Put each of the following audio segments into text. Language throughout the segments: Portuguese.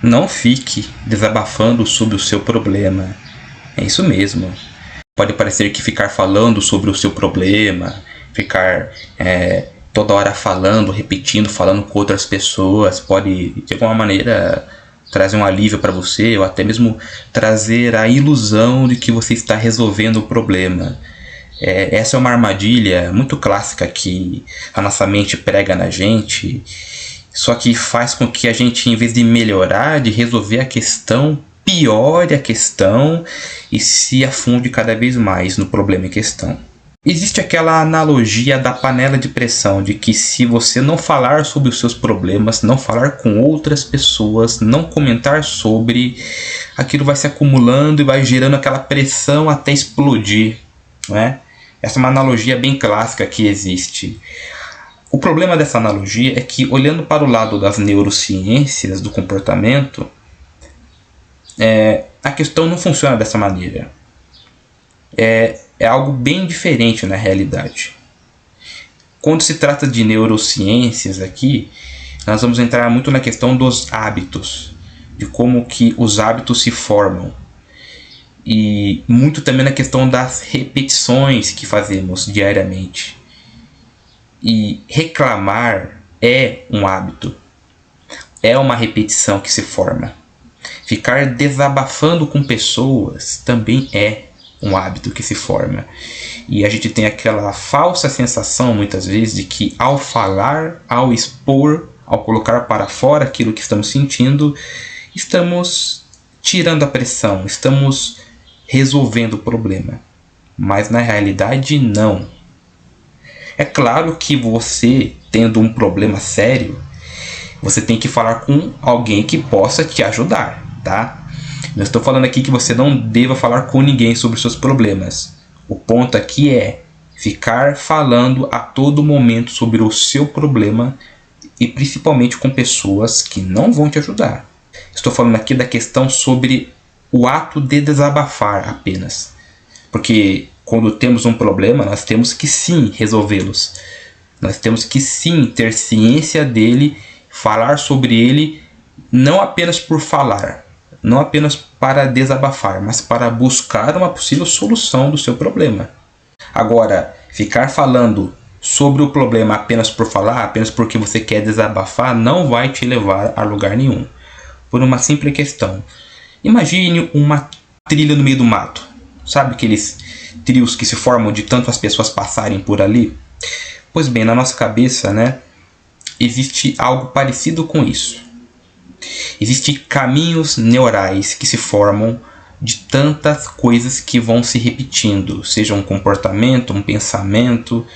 Não fique desabafando sobre o seu problema. É isso mesmo. Pode parecer que ficar falando sobre o seu problema, ficar toda hora falando, repetindo, falando com outras pessoas, pode de alguma maneira trazer um alívio para você, ou até mesmo trazer a ilusão de que você está resolvendo o problema. Essa é uma armadilha muito clássica que a nossa mente prega na gente, só que faz com que a gente, em vez de melhorar, de resolver a questão, piore a questão e se afunde cada vez mais no problema em questão. Existe aquela analogia da panela de pressão, de que se você não falar sobre os seus problemas, não falar com outras pessoas, não comentar sobre, aquilo vai se acumulando e vai gerando aquela pressão até explodir, não é? Essa é uma analogia bem clássica que existe. O problema dessa analogia é que, olhando para o lado das neurociências do comportamento, a questão não funciona dessa maneira. É algo bem diferente na realidade. Quando se trata de neurociências aqui, nós vamos entrar muito na questão dos hábitos, de como que os hábitos se formam. E muito também na questão das repetições que fazemos diariamente. E reclamar é um hábito. É uma repetição que se forma. Ficar desabafando com pessoas também é um hábito que se forma. E a gente tem aquela falsa sensação, muitas vezes, de que ao falar, ao expor, ao colocar para fora aquilo que estamos sentindo, estamos tirando a pressão, estamos resolvendo o problema. Mas na realidade, não. É claro que você, tendo um problema sério, você tem que falar com alguém que possa te ajudar, tá? Não estou falando aqui que você não deva falar com ninguém sobre os seus problemas. O ponto aqui é ficar falando a todo momento sobre o seu problema e principalmente com pessoas que não vão te ajudar. Estou falando aqui da questão sobre o ato de desabafar apenas. Porque quando temos um problema, nós temos que sim resolvê-los. Nós temos que sim ter ciência dele, falar sobre ele, não apenas por falar, não apenas para desabafar, mas para buscar uma possível solução do seu problema. Agora, ficar falando sobre o problema apenas por falar, apenas porque você quer desabafar, não vai te levar a lugar nenhum. Por uma simples questão. Imagine uma trilha no meio do mato. Sabe aqueles trios que se formam de tantas pessoas passarem por ali? Pois bem, na nossa cabeça, existe algo parecido com isso. Existem caminhos neurais que se formam de tantas coisas que vão se repetindo, seja um comportamento, um pensamento,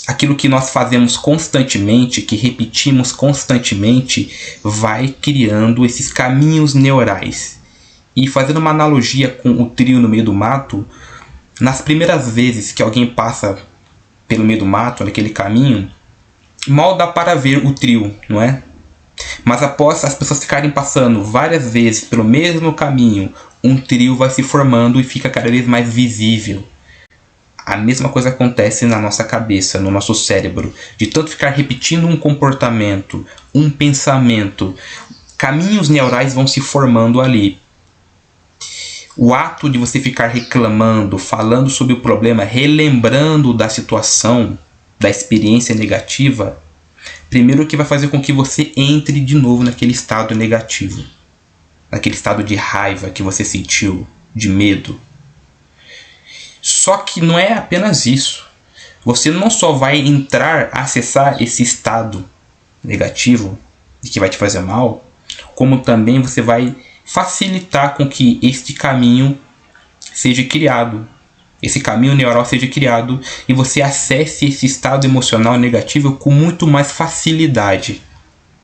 Aquilo que nós fazemos constantemente, que repetimos constantemente, vai criando esses caminhos neurais. E fazendo uma analogia com o trio no meio do mato, nas primeiras vezes que alguém passa pelo meio do mato, naquele caminho, mal dá para ver o trio, não é? Mas após as pessoas ficarem passando várias vezes pelo mesmo caminho, um trio vai se formando e fica cada vez mais visível. A mesma coisa acontece na nossa cabeça, no nosso cérebro. De tanto ficar repetindo um comportamento, um pensamento, caminhos neurais vão se formando ali. O ato de você ficar reclamando, falando sobre o problema, relembrando da situação, da experiência negativa, primeiro que vai fazer com que você entre de novo naquele estado negativo. Naquele estado de raiva que você sentiu, de medo. Só que não é apenas isso. Você não só vai entrar, acessar esse estado negativo, que vai te fazer mal, como também você vai facilitar com que este caminho seja criado. Esse caminho neural seja criado e você acesse esse estado emocional negativo com muito mais facilidade.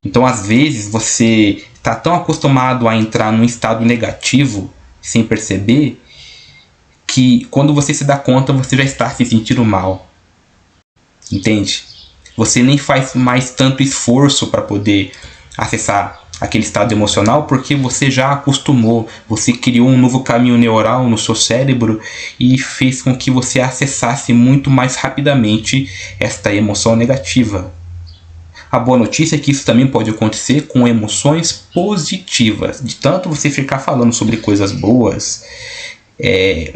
Então, às vezes, você está tão acostumado a entrar num estado negativo sem perceber, que quando você se dá conta, você já está se sentindo mal. Entende? Você nem faz mais tanto esforço para poder acessar aquele estado emocional, porque você já acostumou, você criou um novo caminho neural no seu cérebro e fez com que você acessasse muito mais rapidamente esta emoção negativa. A boa notícia é que isso também pode acontecer com emoções positivas. De tanto você ficar falando sobre coisas boas,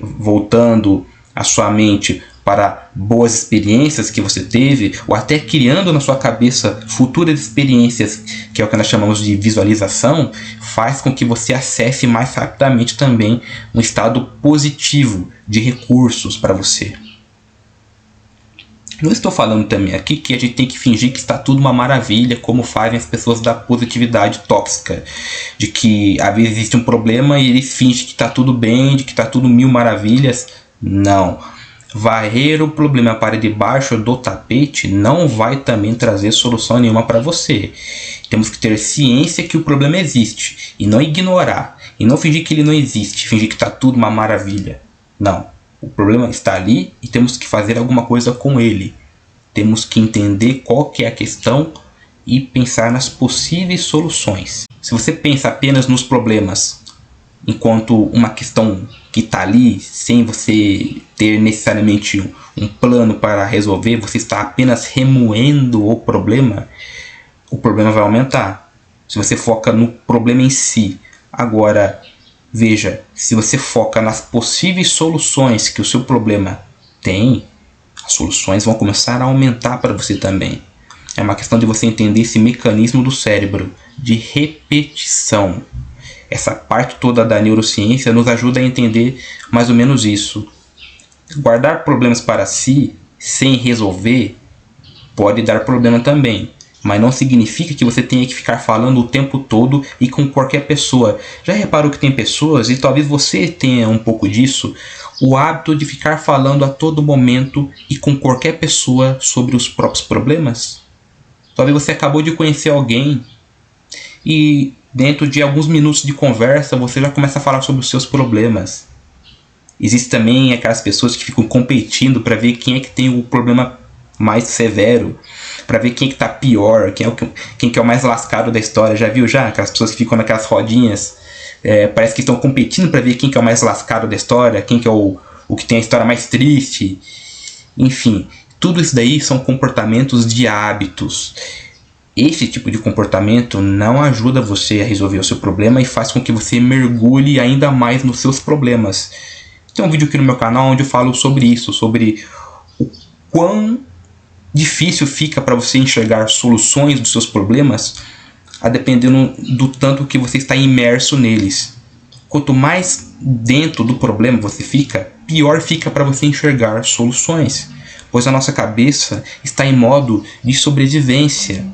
voltando a sua mente para boas experiências que você teve, ou até criando na sua cabeça futuras experiências, que é o que nós chamamos de visualização, faz com que você acesse mais rapidamente também um estado positivo de recursos para você. Não estou falando também aqui que a gente tem que fingir que está tudo uma maravilha, como fazem as pessoas da positividade tóxica, de que às vezes existe um problema e eles fingem que está tudo bem, de que está tudo mil maravilhas. Não. Varrer o problema para debaixo do tapete não vai também trazer solução nenhuma para você. Temos que ter ciência que o problema existe e não ignorar, e não fingir que ele não existe, fingir que está tudo uma maravilha. Não, o problema está ali e temos que fazer alguma coisa com ele. Temos que entender qual que é a questão e pensar nas possíveis soluções. Se você pensa apenas nos problemas enquanto uma questão que está ali, sem você ter necessariamente um plano para resolver, você está apenas remoendo o problema vai aumentar. Se você foca no problema em si. Agora, veja, se você foca nas possíveis soluções que o seu problema tem, as soluções vão começar a aumentar para você também. É uma questão de você entender esse mecanismo do cérebro de repetição. Essa parte toda da neurociência nos ajuda a entender mais ou menos isso. Guardar problemas para si, sem resolver, pode dar problema também. Mas não significa que você tenha que ficar falando o tempo todo e com qualquer pessoa. Já reparou que tem pessoas, e talvez você tenha um pouco disso, o hábito de ficar falando a todo momento e com qualquer pessoa sobre os próprios problemas? Talvez você acabou de conhecer alguém e dentro de alguns minutos de conversa você já começa a falar sobre os seus problemas. Existem também aquelas pessoas que ficam competindo para ver quem é que tem o problema mais severo, para ver quem é que tá pior, quem que é o mais lascado da história. Já viu já? Aquelas pessoas que ficam naquelas rodinhas, parece que estão competindo para ver quem que é o mais lascado da história, quem que é o que tem a história mais triste. Enfim, tudo isso daí são comportamentos de hábitos. Esse tipo de comportamento não ajuda você a resolver o seu problema e faz com que você mergulhe ainda mais nos seus problemas. Tem um vídeo aqui no meu canal onde eu falo sobre isso, sobre o quão difícil fica para você enxergar soluções dos seus problemas, a dependendo do tanto que você está imerso neles. Quanto mais dentro do problema você fica, pior fica para você enxergar soluções, pois a nossa cabeça está em modo de sobrevivência.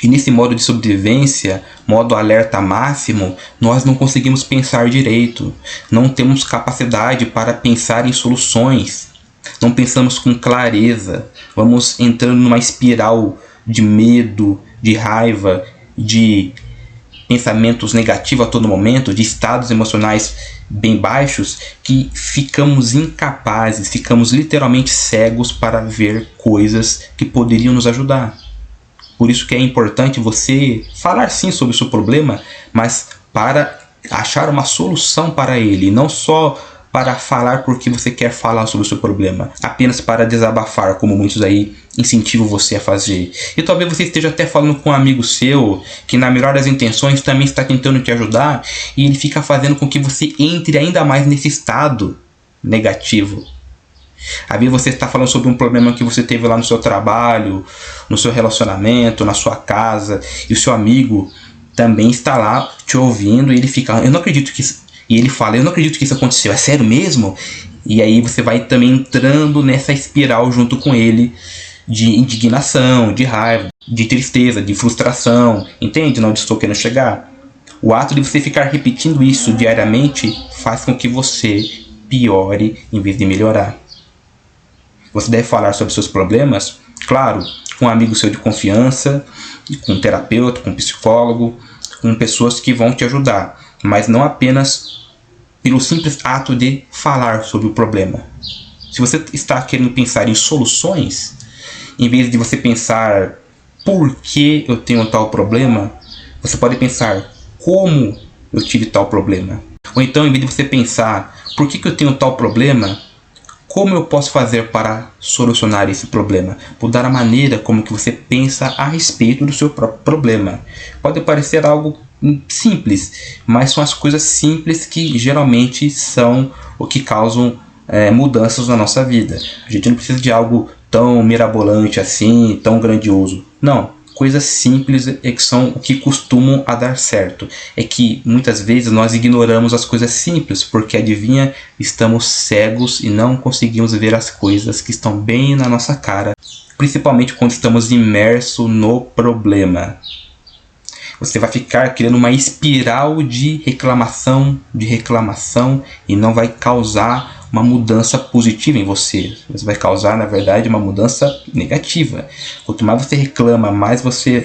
E nesse modo de sobrevivência, modo alerta máximo, nós não conseguimos pensar direito, não temos capacidade para pensar em soluções, não pensamos com clareza, vamos entrando numa espiral de medo, de raiva, de pensamentos negativos a todo momento, de estados emocionais bem baixos, que ficamos incapazes, ficamos literalmente cegos para ver coisas que poderiam nos ajudar. Por isso que é importante você falar sim sobre o seu problema, mas para achar uma solução para ele, não só para falar porque você quer falar sobre o seu problema, apenas para desabafar, como muitos aí incentivam você a fazer. E talvez você esteja até falando com um amigo seu, que na melhor das intenções também está tentando te ajudar, e ele fica fazendo com que você entre ainda mais nesse estado negativo. Às vezes você está falando sobre um problema que você teve lá no seu trabalho, no seu relacionamento, na sua casa, e o seu amigo também está lá te ouvindo e ele fica, eu não acredito que isso... E ele fala, eu não acredito que isso aconteceu, é sério mesmo? E aí você vai também entrando nessa espiral junto com ele de indignação, de raiva, de tristeza, de frustração. Entende onde estou querendo chegar? O ato de você ficar repetindo isso diariamente faz com que você piore em vez de melhorar. Você deve falar sobre seus problemas, claro, com um amigo seu de confiança, com um terapeuta, com um psicólogo, com pessoas que vão te ajudar, mas não apenas pelo simples ato de falar sobre o problema. Se você está querendo pensar em soluções, em vez de você pensar por que eu tenho tal problema, você pode pensar como eu tive tal problema. Ou então, em vez de você pensar por que eu tenho tal problema, como eu posso fazer para solucionar esse problema? Mudar a maneira como que você pensa a respeito do seu próprio problema. Pode parecer algo simples, mas são as coisas simples que geralmente são o que causam mudanças na nossa vida. A gente não precisa de algo tão mirabolante assim, tão grandioso. Não. Coisas simples é que são o que costumam a dar certo. É que muitas vezes nós ignoramos as coisas simples, porque adivinha, estamos cegos e não conseguimos ver as coisas que estão bem na nossa cara, principalmente quando estamos imersos no problema. Você vai ficar criando uma espiral de reclamação e não vai causar uma mudança positiva em você. Você vai causar, na verdade, uma mudança negativa. Quanto mais você reclama, mais você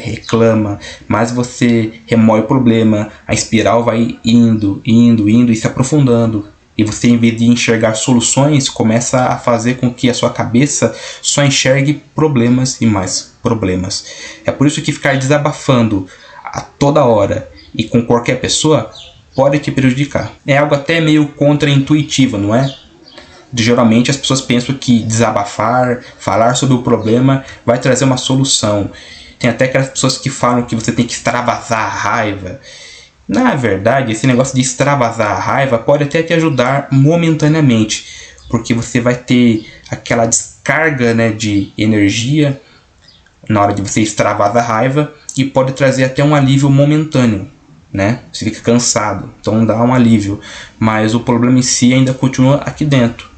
remoe o problema. A espiral vai indo e se aprofundando. E você, em vez de enxergar soluções, começa a fazer com que a sua cabeça só enxergue problemas e mais problemas. É por isso que ficar desabafando a toda hora e com qualquer pessoa pode te prejudicar. É algo até meio contra-intuitivo, não é? Geralmente as pessoas pensam que desabafar, falar sobre o problema vai trazer uma solução. Tem até aquelas pessoas que falam que você tem que extravasar a raiva. Na verdade, esse negócio de extravasar a raiva pode até te ajudar momentaneamente, porque você vai ter aquela descarga, né, de energia na hora de você extravasar a raiva e pode trazer até um alívio momentâneo, né? Você fica cansado, então dá um alívio, mas o problema em si ainda continua aqui dentro.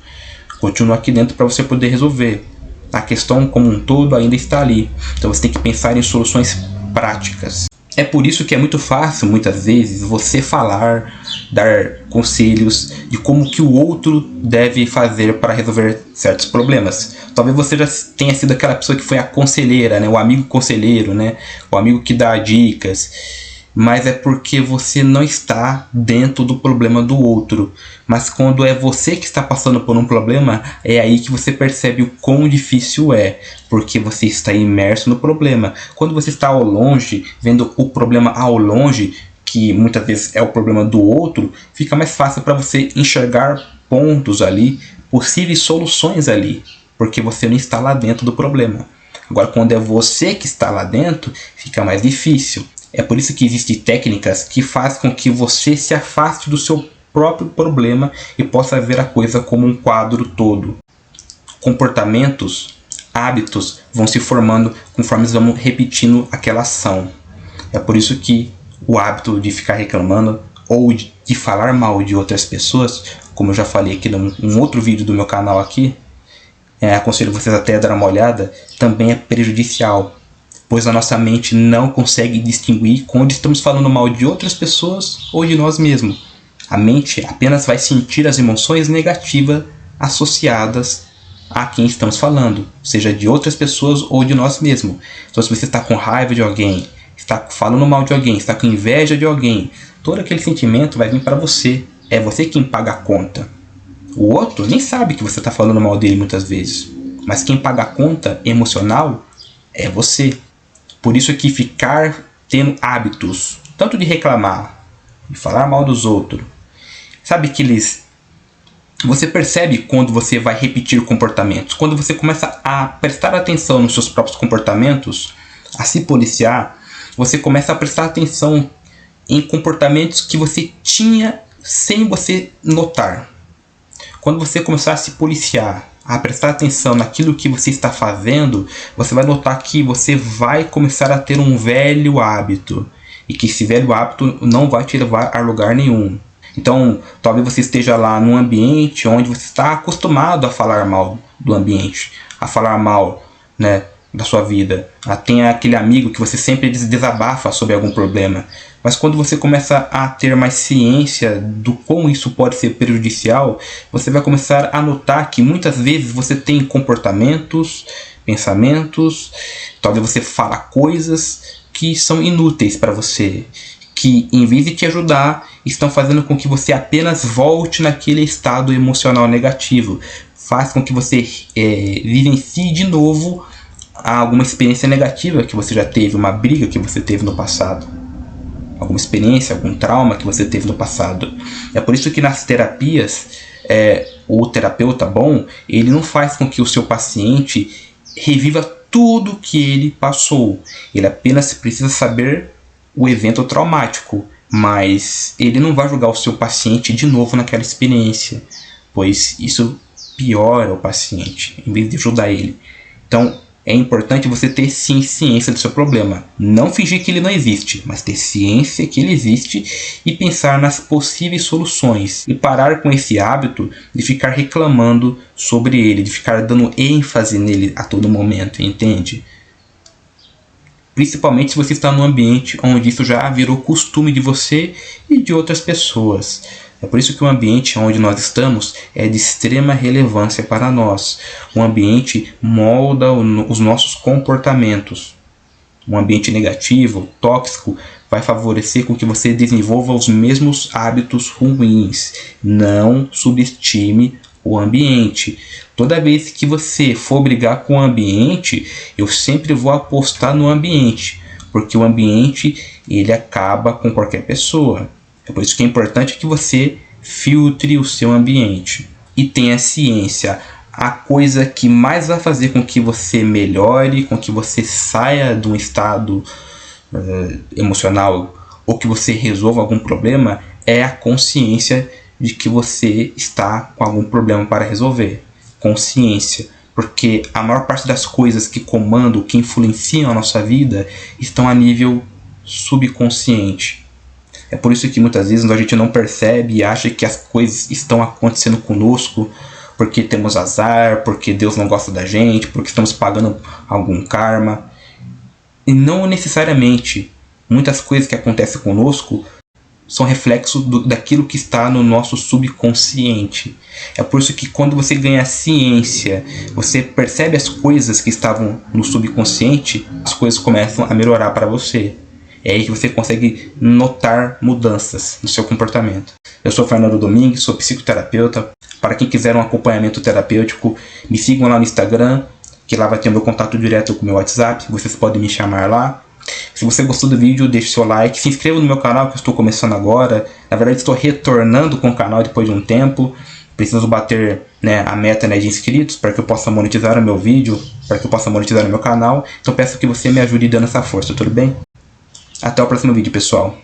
Continua aqui dentro para você poder resolver. A questão como um todo ainda está ali. Então você tem que pensar em soluções práticas. É por isso que é muito fácil, muitas vezes, você falar, dar conselhos de como que o outro deve fazer para resolver certos problemas. Talvez você já tenha sido aquela pessoa que foi a conselheira, né? O amigo conselheiro, né? O amigo que dá dicas. Mas é porque você não está dentro do problema do outro. Mas quando é você que está passando por um problema, é aí que você percebe o quão difícil é, porque você está imerso no problema. Quando você está ao longe, vendo o problema ao longe, que muitas vezes é o problema do outro, fica mais fácil para você enxergar pontos ali, possíveis soluções ali, porque você não está lá dentro do problema. Agora, quando é você que está lá dentro, fica mais difícil. É por isso que existem técnicas que fazem com que você se afaste do seu próprio problema e possa ver a coisa como um quadro todo. Comportamentos, hábitos vão se formando conforme vamos repetindo aquela ação. É por isso que o hábito de ficar reclamando ou de falar mal de outras pessoas, como eu já falei aqui num outro vídeo do meu canal aqui, aconselho vocês até a dar uma olhada, também é prejudicial. Pois a nossa mente não consegue distinguir quando estamos falando mal de outras pessoas ou de nós mesmos. A mente apenas vai sentir as emoções negativas associadas a quem estamos falando, seja de outras pessoas ou de nós mesmos. Então, se você está com raiva de alguém, está falando mal de alguém, está com inveja de alguém, todo aquele sentimento vai vir para você. É você quem paga a conta. O outro nem sabe que você está falando mal dele muitas vezes, mas quem paga a conta emocional é você. Por isso que ficar tendo hábitos, tanto de reclamar, de falar mal dos outros, sabe aqueles... Você percebe quando você vai repetir comportamentos, quando você começa a prestar atenção nos seus próprios comportamentos, a se policiar, você começa a prestar atenção em comportamentos que você tinha sem você notar. Quando você começar a se policiar, a prestar atenção naquilo que você está fazendo, você vai notar que você vai começar a ter um velho hábito. E que esse velho hábito não vai te levar a lugar nenhum. Então, talvez você esteja lá num ambiente onde você está acostumado a falar mal do ambiente. A falar mal, né, da sua vida. Tem aquele amigo que você sempre desabafa sobre algum problema. Mas quando você começa a ter mais ciência do como isso pode ser prejudicial, você vai começar a notar que muitas vezes você tem comportamentos, pensamentos, talvez você fala coisas que são inúteis para você, que em vez de te ajudar, estão fazendo com que você apenas volte naquele estado emocional negativo. Faz com que você vivencie de novo alguma experiência negativa que você já teve, uma briga que você teve no passado. Alguma experiência, algum trauma que você teve no passado. É por isso que nas terapias o terapeuta bom, ele não faz com que o seu paciente reviva tudo que ele passou. Ele apenas precisa saber o evento traumático, mas ele não vai julgar o seu paciente de novo naquela experiência, pois isso piora o paciente, em vez de ajudar ele. Então, é importante você ter sim ciência do seu problema. Não fingir que ele não existe, mas ter ciência que ele existe e pensar nas possíveis soluções. E parar com esse hábito de ficar reclamando sobre ele, de ficar dando ênfase nele a todo momento, entende? Principalmente se você está num ambiente onde isso já virou costume de você e de outras pessoas. É por isso que o ambiente onde nós estamos é de extrema relevância para nós. O ambiente molda os nossos comportamentos. Um ambiente negativo, tóxico, vai favorecer com que você desenvolva os mesmos hábitos ruins. Não subestime o ambiente. Toda vez que você for brigar com o ambiente, eu sempre vou apostar no ambiente, porque o ambiente ele acaba com qualquer pessoa. É por isso que é importante que você filtre o seu ambiente e tenha ciência. A coisa que mais vai fazer com que você melhore, com que você saia de um estado emocional ou que você resolva algum problema é a consciência de que você está com algum problema para resolver. Consciência. Porque a maior parte das coisas que comandam, que influenciam a nossa vida estão a nível subconsciente. É por isso que muitas vezes a gente não percebe e acha que as coisas estão acontecendo conosco porque temos azar, porque Deus não gosta da gente, porque estamos pagando algum karma. E não necessariamente. Muitas coisas que acontecem conosco são reflexo daquilo que está no nosso subconsciente. É por isso que quando você ganha ciência, você percebe as coisas que estavam no subconsciente, as coisas começam a melhorar para você. É aí que você consegue notar mudanças no seu comportamento. Eu sou Fernando Domingues, sou psicoterapeuta. Para quem quiser um acompanhamento terapêutico, me sigam lá no Instagram, que lá vai ter o meu contato direto com o meu WhatsApp. Vocês podem me chamar lá. Se você gostou do vídeo, deixe seu like. Se inscreva no meu canal, que eu estou começando agora. Na verdade, estou retornando com o canal depois de um tempo. Preciso bater a meta de inscritos para que eu possa monetizar o meu vídeo, para que eu possa monetizar o meu canal. Então peço que você me ajude dando essa força, tudo bem? Até o próximo vídeo, pessoal.